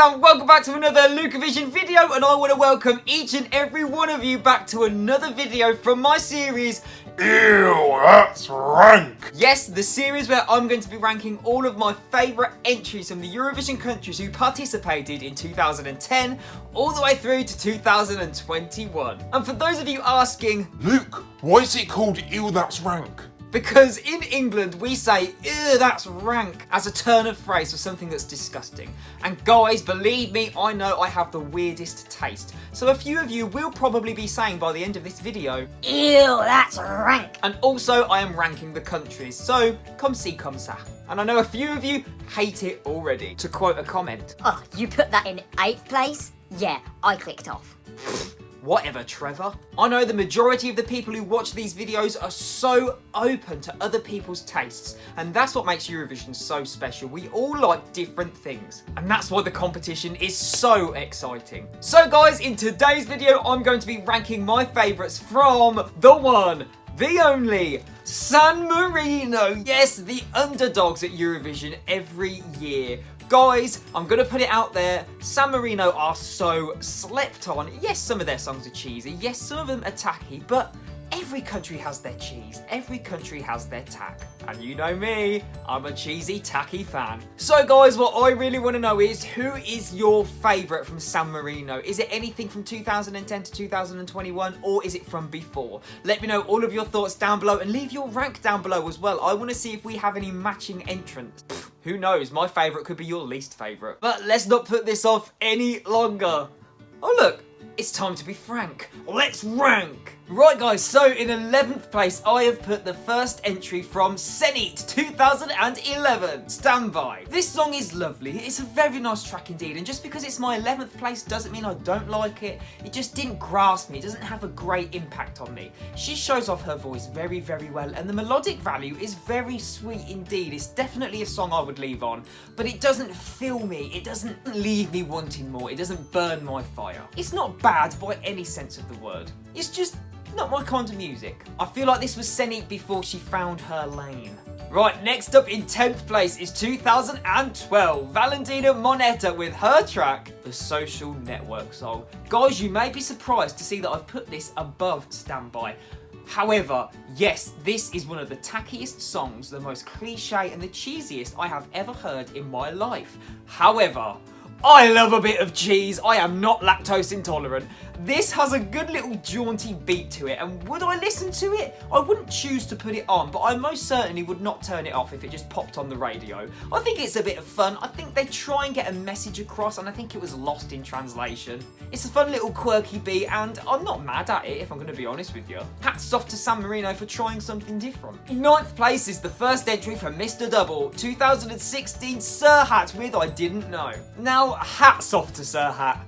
and welcome back to another Lukeovision video, and I want to welcome each and every one of you back to another video from my series, Ew, that's rank! Yes, the series where I'm going to be ranking all of my favourite entries from the Eurovision countries who participated in 2010 all the way through to 2021. And for those of you asking, Luke, why is it called Ew, that's rank? because in England we say, ew, that's rank, as a turn of phrase for something that's disgusting. And guys, believe me, I know I have the weirdest taste. So a few of you will probably be saying by the end of this video, ew, that's rank. and also I am ranking the countries, so comme ci, comme ça. And I know a few of you hate it already. To quote a comment, Oh, you put that in 8th place? Yeah, I clicked off. whatever, Trevor. I know the majority of the people who watch these videos are so open to other people's tastes, and that's what makes Eurovision so special. We all like different things, and that's why the competition is so exciting. So guys, in today's video, I'm going to be ranking my favourites from the one, the only, San Marino. Yes, the underdogs at Eurovision every year. Guys, I'm going to put it out there, San Marino are so slept on. Yes, some of their songs are cheesy. Yes, some of them are tacky, but every country has their cheese. Every country has their tack. And you know me, I'm a cheesy, tacky fan. So guys, what I really want to know is, who is your favourite from San Marino? Is it anything from 2010 to 2021, or is it from before? Let me know all of your thoughts down below, and leave your rank down below as well. I want to see if we have any matching entrants. Who knows, my favourite could be your least favourite. But let's not put this off any longer. Oh look, it's time to be frank. Let's rank! Right guys, so in 11th place I have put the first entry from Zenit 2011, Stand By. This song is lovely, it's a very nice track indeed, and just because it's my 11th place doesn't mean I don't like it. It just didn't grasp me, it doesn't have a great impact on me. She shows off her voice very, very well, and the melodic value is very sweet indeed. It's definitely a song I would leave on, but it doesn't fill me, it doesn't leave me wanting more, it doesn't burn my fire. It's not bad by any sense of the word, it's just not my kind of music. I feel like this was Zenit before she found her lane. Right, next up in 10th place is 2012, Valentina Monetta with her track, The Social Network song. Guys, you may be surprised to see that I've put this above Stand By. However, yes, this is one of the tackiest songs, the most cliche and the cheesiest I have ever heard in my life. However, I love a bit of cheese. I am not lactose intolerant. This has a good little jaunty beat to it, and would I listen to it? I wouldn't choose to put it on, but I most certainly would not turn it off if it just popped on the radio. I think it's a bit of fun. I think they try and get a message across, and I think it was lost in translation. It's a fun little quirky beat, and I'm not mad at it, if I'm going to be honest with you. Hats off to San Marino for trying something different. In 9th place is the first entry from Mr. Double, 2016 Serhat with I Didn't Know. Now, hats off to Serhat.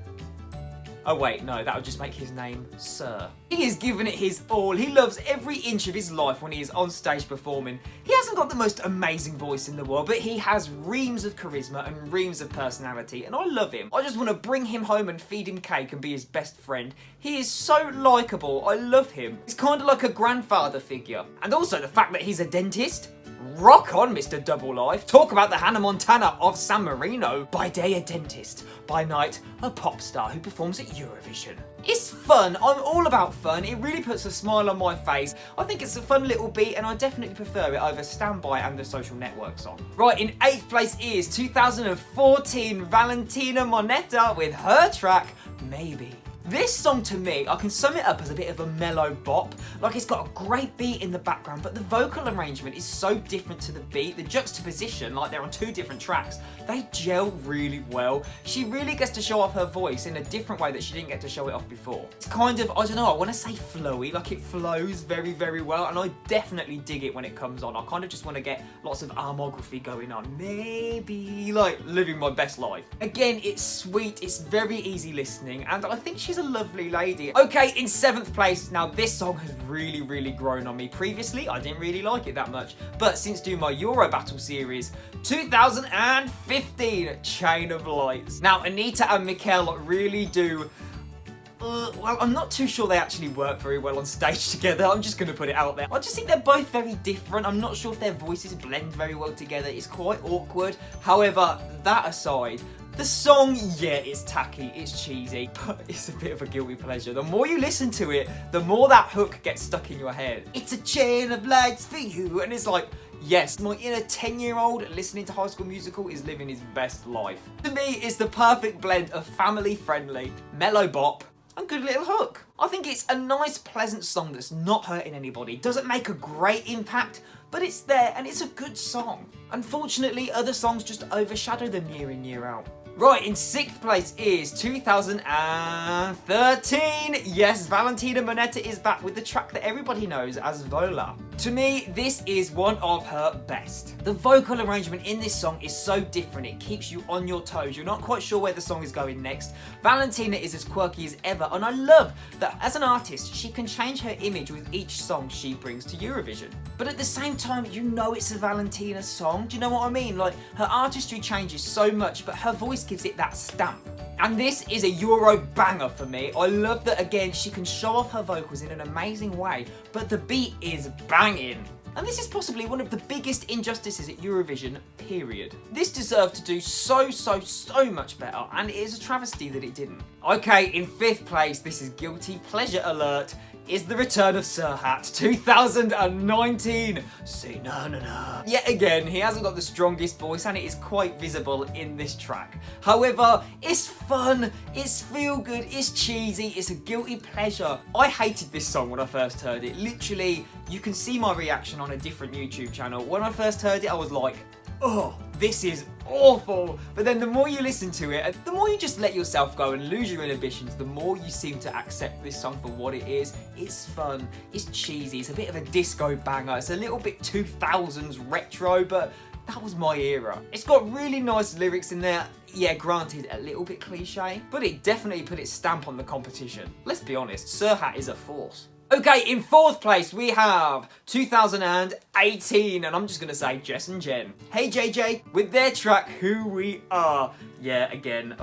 Oh wait, no, that would just make his name Sir. He has given it his all. He loves every inch of his life when he is on stage performing. He hasn't got the most amazing voice in the world, but he has reams of charisma and reams of personality, and I love him. I just want to bring him home and feed him cake and be his best friend. He is so likeable. I love him. He's kind of like a grandfather figure. And also the fact that he's a dentist. Rock on, Mr. Double Life. Talk about the Hannah Montana of San Marino. By day, a dentist. By night, a pop star who performs at Eurovision. It's fun. I'm all about fun. It really puts a smile on my face. I think it's a fun little beat, and I definitely prefer it over Stand By and the Social Network song. Right, in 8th place is 2014 Valentina Monetta with her track, Maybe. This song, to me, I can sum it up as a bit of a mellow bop. Like, it's got a great beat in the background, but the vocal arrangement is so different to the beat. The juxtaposition, like they're on two different tracks, they gel really well. She really gets to show off her voice in a different way that she didn't get to show it off before. It's kind of, I don't know, I want to say flowy, like it flows very, very well, and I definitely dig it when it comes on. I kind of just want to get lots of armography going on. Maybe, like, living my best life. Again, it's sweet, it's very easy listening, and I think she's a lovely lady. Okay, in 7th place, now this song has really, really grown on me. Previously, I didn't really like it that much, but since doing my Eurobattle Series, 2015, Chain of Lights. Now, Anita and Mikel really do well, I'm not too sure they actually work very well on stage together. I'm just going to put it out there. I just think they're both very different. I'm not sure if their voices blend very well together. It's quite awkward. However, that aside, The song, yeah, it's tacky, it's cheesy, but it's a bit of a guilty pleasure. The more you listen to it, the more that hook gets stuck in your head. It's a chain of lights for you, and it's like, yes, my inner 10-year-old listening to High School Musical is living his best life. To me, it's the perfect blend of family-friendly, mellow bop, and good little hook. I think it's a nice, pleasant song that's not hurting anybody, doesn't make a great impact, but it's there and it's a good song. Unfortunately, other songs just overshadow them year in, year out. Right, in 6th place is 2013. Yes, Valentina Monetta is back with the track that everybody knows as Vola. To me, this is one of her best. The vocal arrangement in this song is so different, it keeps you on your toes. You're not quite sure where the song is going next. Valentina is as quirky as ever, and I love that as an artist, she can change her image with each song she brings to Eurovision. But at the same time, you know it's a Valentina song. Do you know what I mean? Like, her artistry changes so much, but her voice gives it that stamp. And this is a Euro banger for me. I love that, again, she can show off her vocals in an amazing way, but the beat is banging. And this is possibly one of the biggest injustices at Eurovision, period. This deserved to do so much better, and it is a travesty that it didn't. Okay, in 5th place, this is guilty pleasure alert, is the return of Serhat 2019. Say na na na. Yet again, he hasn't got the strongest voice and it is quite visible in this track. However, it's fun, it's feel good, it's cheesy, it's a guilty pleasure. I hated this song when I first heard it. Literally, you can see my reaction on a different YouTube channel. When I first heard it, I was like, oh, this is awful. But then the more you listen to it, the more you just let yourself go and lose your inhibitions, the more you seem to accept this song for what it is. It's fun, it's cheesy, it's a bit of a disco banger, it's a little bit 2000s retro, but that was my era. It's got really nice lyrics in there. Yeah, granted, a little bit cliche, but it definitely put its stamp on the competition. Let's be honest, Serhat is a force. Okay, in 4th place we have 2018, and I'm just gonna say Jess and Jen. Hey JJ, with their track Who We Are. Yeah, again,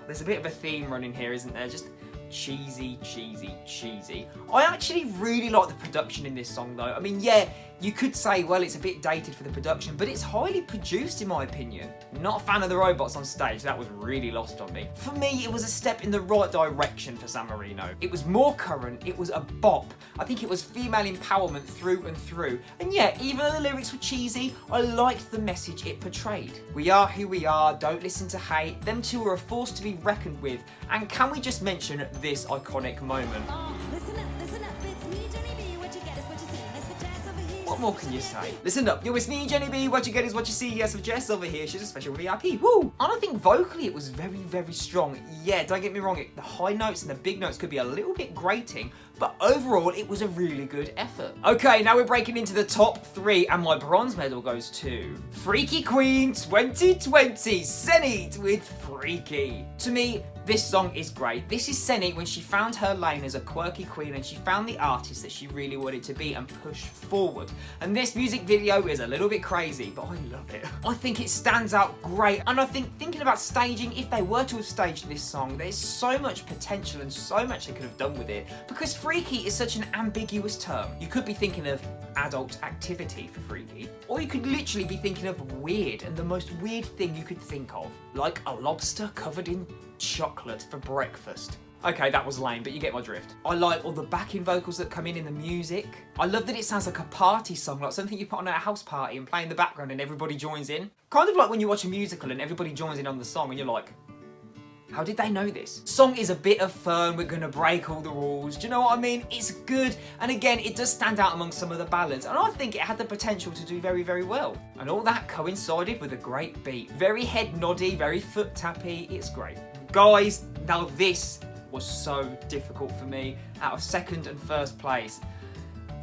there's a bit of a theme running here, isn't there? Just cheesy, cheesy, cheesy. I actually really like the production in this song though. I mean, yeah, you could say, well, it's a bit dated for the production, but it's highly produced in my opinion. Not a fan of the robots on stage, that was really lost on me. For me, it was a step in the right direction for San Marino. It was more current, it was a bop. I think it was female empowerment through and through. And yeah, even though the lyrics were cheesy, I liked the message it portrayed. We are who we are, don't listen to hate. Them two are a force to be reckoned with. And can we just mention this iconic moment? What more can you say? Listen up, you're with me, Jenny B, what you get is what you see. Yes, with Jess over here, she's a special VIP, woo! And I think vocally it was very strong. Yeah, don't get me wrong, the high notes and the big notes could be a little bit grating, but overall it was a really good effort. Okay, now we're breaking into the top 3, and my bronze medal goes to Freaky Queen 2020, Senit with Freaky. To me, this song is great. This is Senit when she found her lane as a quirky queen and she found the artist that she really wanted to be and pushed forward. And this music video is a little bit crazy, but I love it. I think it stands out great, and I think thinking about staging, if they were to have staged this song, there's so much potential and so much they could have done with it, because freaky is such an ambiguous term. You could be thinking of adult activity for freaky, or you could literally be thinking of weird, and the most weird thing you could think of, like a lobster covered in chocolate for breakfast. Okay, that was lame, but you get my drift. I like all the backing vocals that come in the music. I love that it sounds like a party song, like something you put on at a house party and play in the background and everybody joins in. Kind of like when you watch a musical and everybody joins in on the song and you're like, how did they know this? Song is a bit of fun, we're gonna break all the rules. Do you know what I mean? It's good, and again, it does stand out among some of the ballads, and I think it had the potential to do very well. And all that coincided with a great beat. Very head noddy, very foot tappy, it's great. Guys, now this was so difficult for me out of 2nd and 1st place.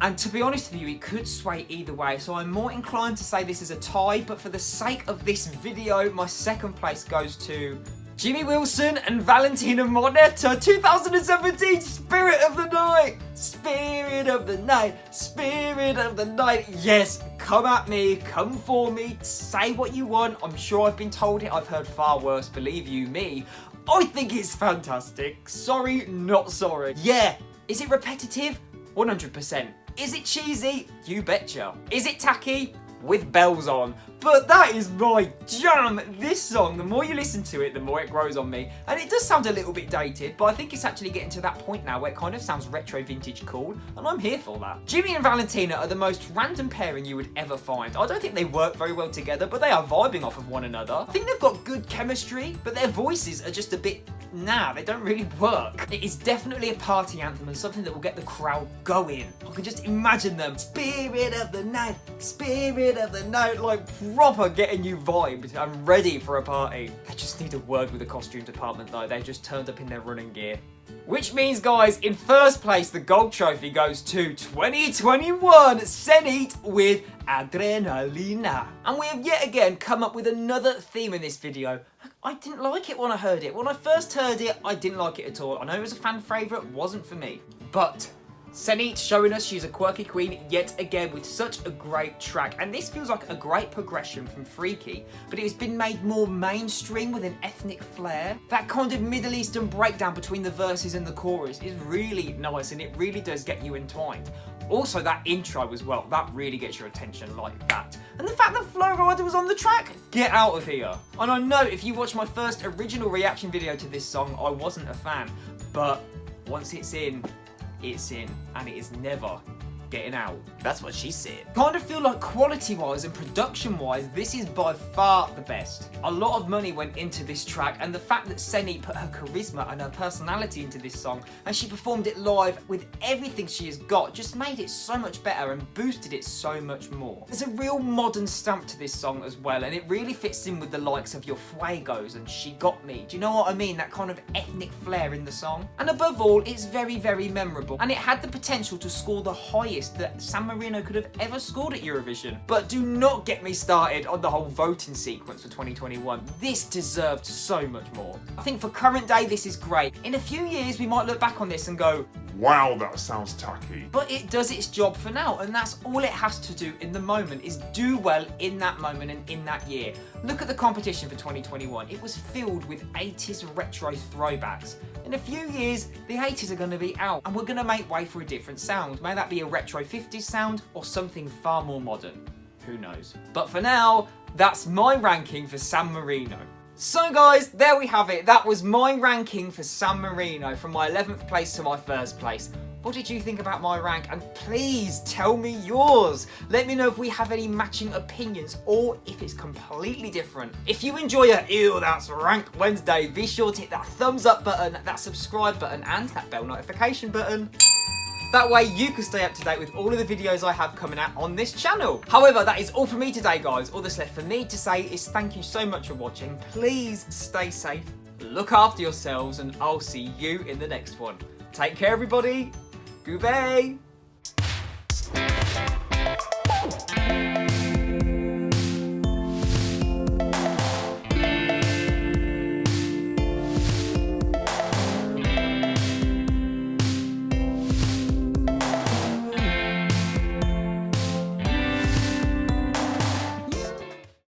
And to be honest with you, it could sway either way, so I'm more inclined to say this is a tie, but for the sake of this video, my 2nd place goes to Jimmy Wilson and Valentina Monetta 2017 Spirit of the Night! Spirit of the Night! Spirit of the Night! Yes, come at me, come for me, say what you want. I'm sure I've been told it, I've heard far worse, believe you me. I think it's fantastic. Sorry, not sorry. Yeah, is it repetitive? 100%. Is it cheesy? You betcha. Is it tacky? With bells on. But that is my jam. This song, the more you listen to it, the more it grows on me. And it does sound a little bit dated, but I think it's actually getting to that point now where it kind of sounds retro vintage cool, and I'm here for that. Jimmy and Valentina are the most random pairing you would ever find. I don't think they work very well together, but they are vibing off of one another. I think they've got good chemistry, but their voices are just a bit, they don't really work. It is definitely a party anthem and something that will get the crowd going. I can just imagine them, spirit of the night, like proper getting you vibed and ready for a party. They just need a word with the costume department though. They just turned up in their running gear. Which means, guys, in first place, the gold trophy goes to 2021 Zenit with Adrenalina. And we have yet again come up with another theme in this video. I didn't like it when I heard it. When I first heard it, I didn't like it at all. I know it was a fan favourite, wasn't for me. But Zenit showing us she's a quirky queen yet again with such a great track, and this feels like a great progression from Freaky, but it has been made more mainstream with an ethnic flair. That kind of Middle Eastern breakdown between the verses and the chorus is really nice, and it really does get you entwined. Also, that intro as well, that really gets your attention like that. And the fact that Flo Rida was on the track, get out of here. And I know if you watched my first original reaction video to this song, I wasn't a fan, but once it's in, and it is never getting out. That's what she said. Kind of feel like quality-wise and production-wise, this is by far the best. A lot of money went into this track, and the fact that Zenit put her charisma and her personality into this song, and she performed it live with everything she has got, just made it so much better and boosted it so much more. There's a real modern stamp to this song as well, and it really fits in with the likes of your Fuegos and She Got Me. Do you know what I mean? That kind of ethnic flair in the song. And above all, it's very, very memorable, and it had the potential to score the highest that San Marino could have ever scored at Eurovision. But do not get me started on the whole voting sequence for 2021. This deserved so much more. I think for current day, this is great. In a few years, we might look back on this and go, wow, that sounds tacky. but it does its job for now, and that's all it has to do in the moment, is do well in that moment and in that year. Look at the competition for 2021. It was filled with 80s retro throwbacks. In a few years, the 80s are going to be out, and we're going to make way for a different sound. May that be a retro 50s sound or something far more modern. Who knows? But for now, that's my ranking for San Marino. So guys, there we have it. That was my ranking for San Marino, from my 11th place to my 1st place. What did you think about my rank? And please tell me yours. Let me know if we have any matching opinions or if it's completely different. If you enjoy a Ew, That's Rank Wednesday, be sure to hit that thumbs up button, that subscribe button, and that bell notification button. That way you can stay up to date with all of the videos I have coming out on this channel. However, that is all for me today, guys. All that's left for me to say is thank you so much for watching. Please stay safe, look after yourselves, and I'll see you in the next one. Take care, everybody. Goodbye.